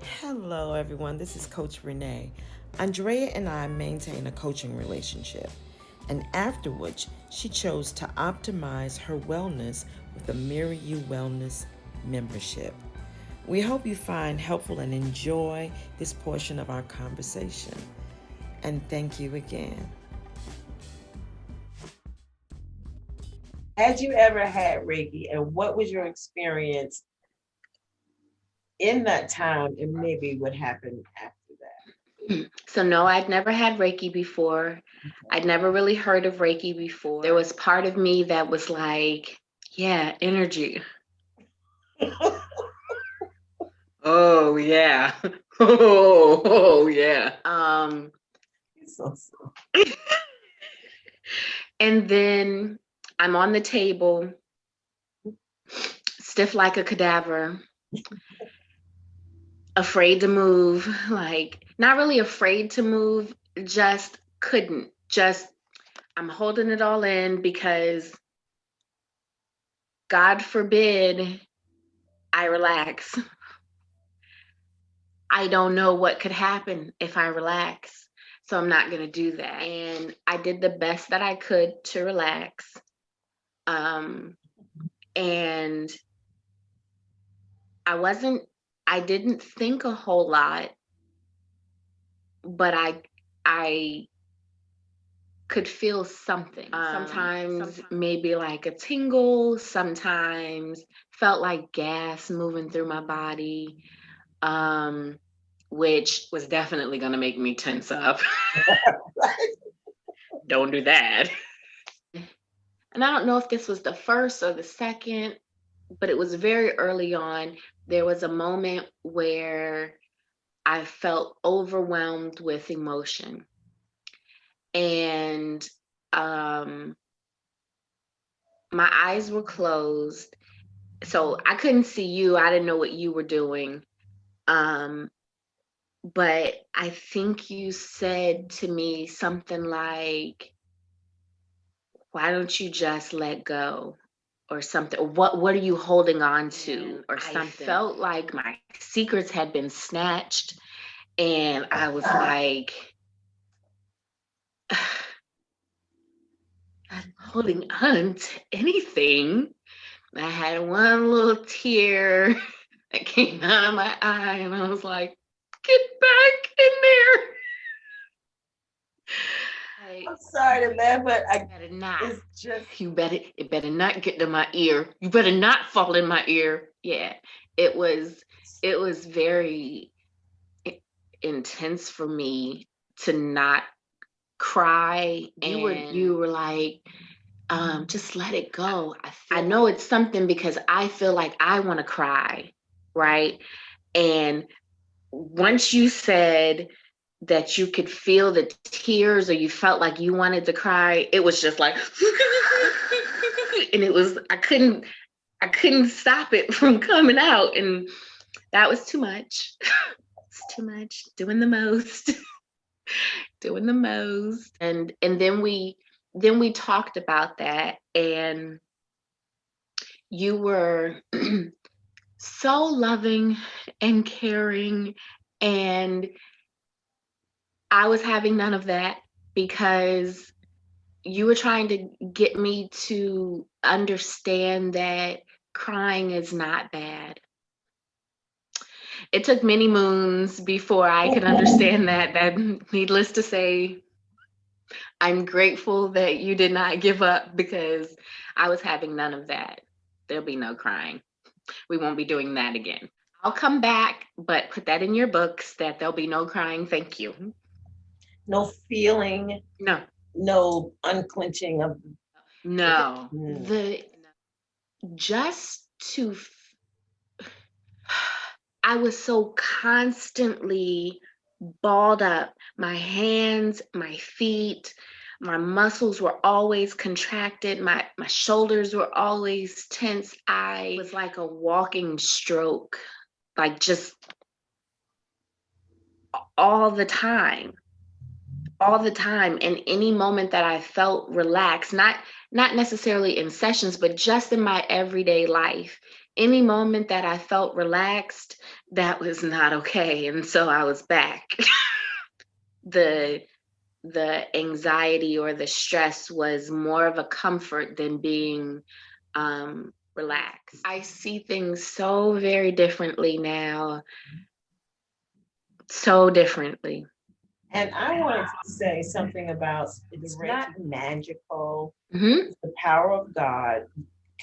Hello, everyone. This is Coach Renee. Andrea and I maintain a coaching relationship, and afterwards, she chose to optimize her wellness with the Mirror You Wellness membership. We hope you find helpful and enjoy this portion of our conversation. And thank you again. Had you ever had Reiki, and what was your experience in that time, and maybe what happened after that? So no, I'd never had Reiki before. I'd never really heard of Reiki before. There was part of me that was like, yeah, energy. Oh yeah. Oh yeah. So, And then I'm on the table, stiff like a cadaver, afraid to move, like not really afraid to move, just couldn't. Just I'm holding it all in because God forbid I relax. I don't know what could happen if I relax. So I'm not going to do that. And I did the best that I could to relax. And I didn't think a whole lot, but I could feel something. Sometimes maybe like a tingle, sometimes felt like gas moving through my body. Which was definitely going to make me tense up. Don't do that. And I don't know if this was the first or the second, but it was very early on. There was a moment where I felt overwhelmed with emotion. And my eyes were closed. So I couldn't see you. I didn't know what you were doing. But I think you said to me something like, why don't you just let go or something? What are you holding on to or something? I felt like my secrets had been snatched, and I was like, not holding on to anything. I had one little tear that came out of my eye, and I was like, get back in there. I'm sorry to laugh, but I better not. It's just It better not get to my ear. You better not fall in my ear. Yeah. It was very intense for me to not cry. You were like, just let it go. I know it's something because I feel like I want to cry, right? And once you said that you could feel the tears or you felt like you wanted to cry, it was just like and it was I couldn't stop it from coming out, and that was too much. It's too much. Doing the most. Doing the most. And then we talked about that, and you were so loving and caring, and I was having none of that because you were trying to get me to understand that crying is not bad. It took many moons before I could understand that. That, needless to say, I'm grateful that you did not give up because I was having none of that. There'll be no crying. We won't be doing that again. I'll come back, but put that in your books that there'll be no crying. Thank you. no feeling, No. no unclenching of No. The just to I was so constantly balled up. My hands, my feet, my muscles were always contracted. My shoulders were always tense. I was like a walking stroke, like just all the time. All the time. And any moment that I felt relaxed, not necessarily in sessions, but just in my everyday life, Any moment that I felt relaxed, that was not okay. And so I was back. the the anxiety or the stress was more of a comfort than being relaxed. I see things so very differently now. So differently. And I wanted to say something about it's not magical. Mm-hmm. It's the power of God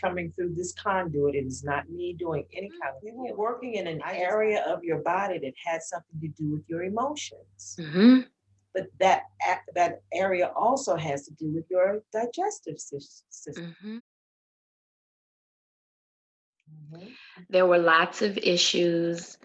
coming through this conduit. It is not me doing any kind of thing. You're working in an area of your body that has something to do with your emotions. Mm-hmm. But that area also has to do with your digestive system. Mm-hmm. Mm-hmm. There were lots of issues.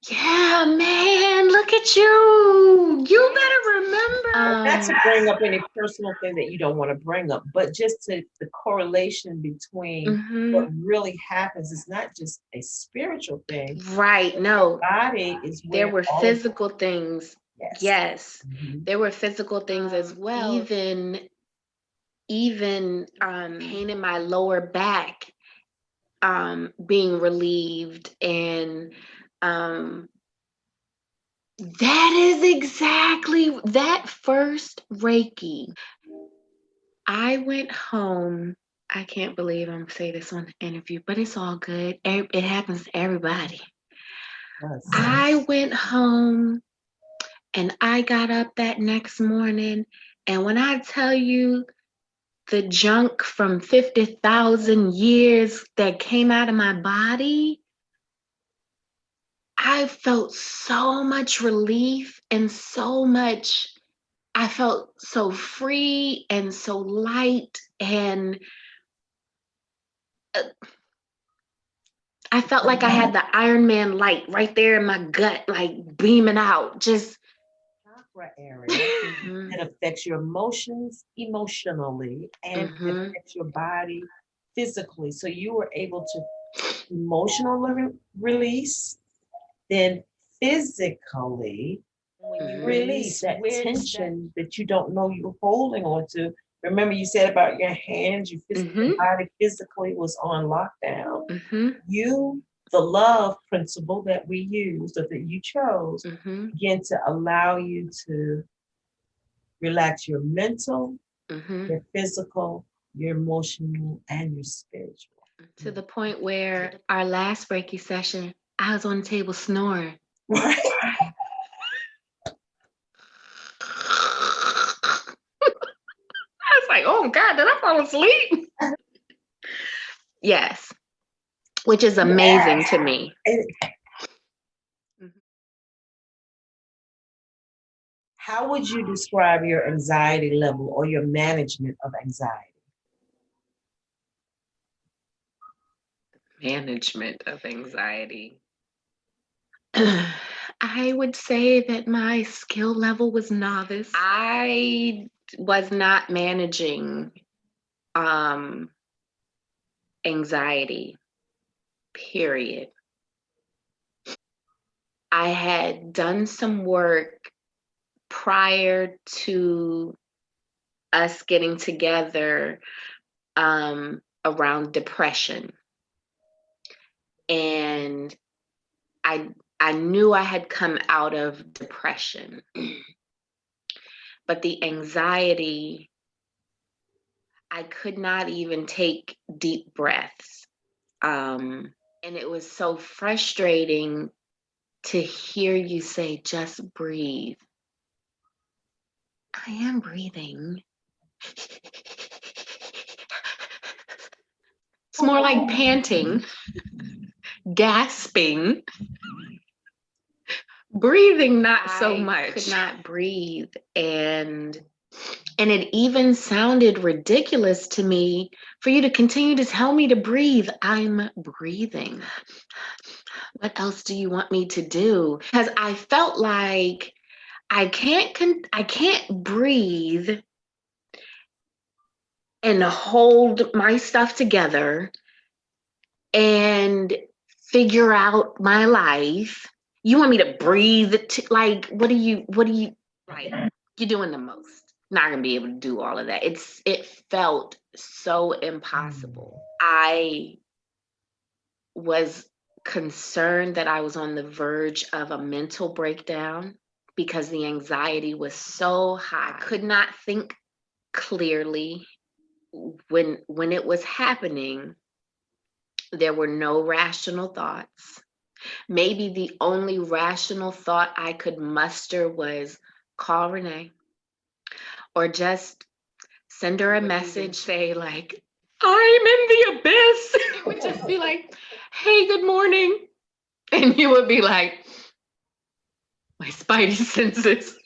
Yeah, man, look at you. You better remember. Not to bring up any personal thing that you don't want to bring up, but just to the correlation between what really happens is not just a spiritual thing. Right. No. Body is There where were physical things. Yes. Yes. Mm-hmm. There were physical things as well. Even pain in my lower back being relieved, and that is exactly that first Reiki. I went home. I can't believe I'm saying this on the interview, but it's all good. It happens to everybody. Yes. I went home and I got up that next morning, and when I tell you the junk from 50,000 years that came out of my body, I felt so much relief and I felt so free and so light, and I felt like I had the Iron Man light right there in my gut, like beaming out. Just chakra area that affects your emotions emotionally and affects your body physically. So you were able to emotionally release, then physically when you release that tension that you don't know you're holding on to. Remember, you said about your hands, your body physically was on lockdown. The love principle that we used or that you chose begin to allow you to relax your mental, your physical, your emotional, and your spiritual. To the point where our last Reiki session, I was on the table snoring. Right. I was like, oh God, did I fall asleep? Yes, which is amazing to me. How would you describe your anxiety level or your management of anxiety? Management of anxiety. I would say that my skill level was novice. I was not managing anxiety, period. I had done some work prior to us getting together around depression. And I knew I had come out of depression. But the anxiety, I could not even take deep breaths. And it was so frustrating to hear you say, just breathe. I am breathing. It's more like panting, gasping, breathing not so much. I could not breathe. And it even sounded ridiculous to me for you to continue to tell me to breathe. I'm breathing. What else do you want me to do? Because I felt like I can't breathe and hold my stuff together and figure out my life. You want me to breathe like what do you right? You're doing the most. Not gonna be able to do all of that. It felt so impossible. I was concerned that I was on the verge of a mental breakdown because the anxiety was so high. I could not think clearly. When it was happening, there were no rational thoughts. Maybe the only rational thought I could muster was call Renee or just send her a message, say like, I'm in the abyss. It would just be like, hey, good morning. And you would be like, my spidey senses.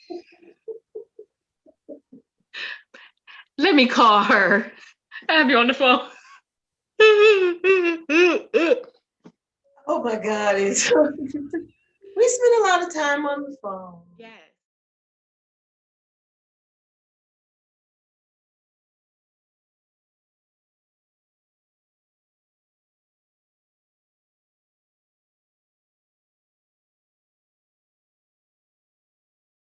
Let me call her. I have you on the phone. Oh my God, we spend a lot of time on the phone. Yes.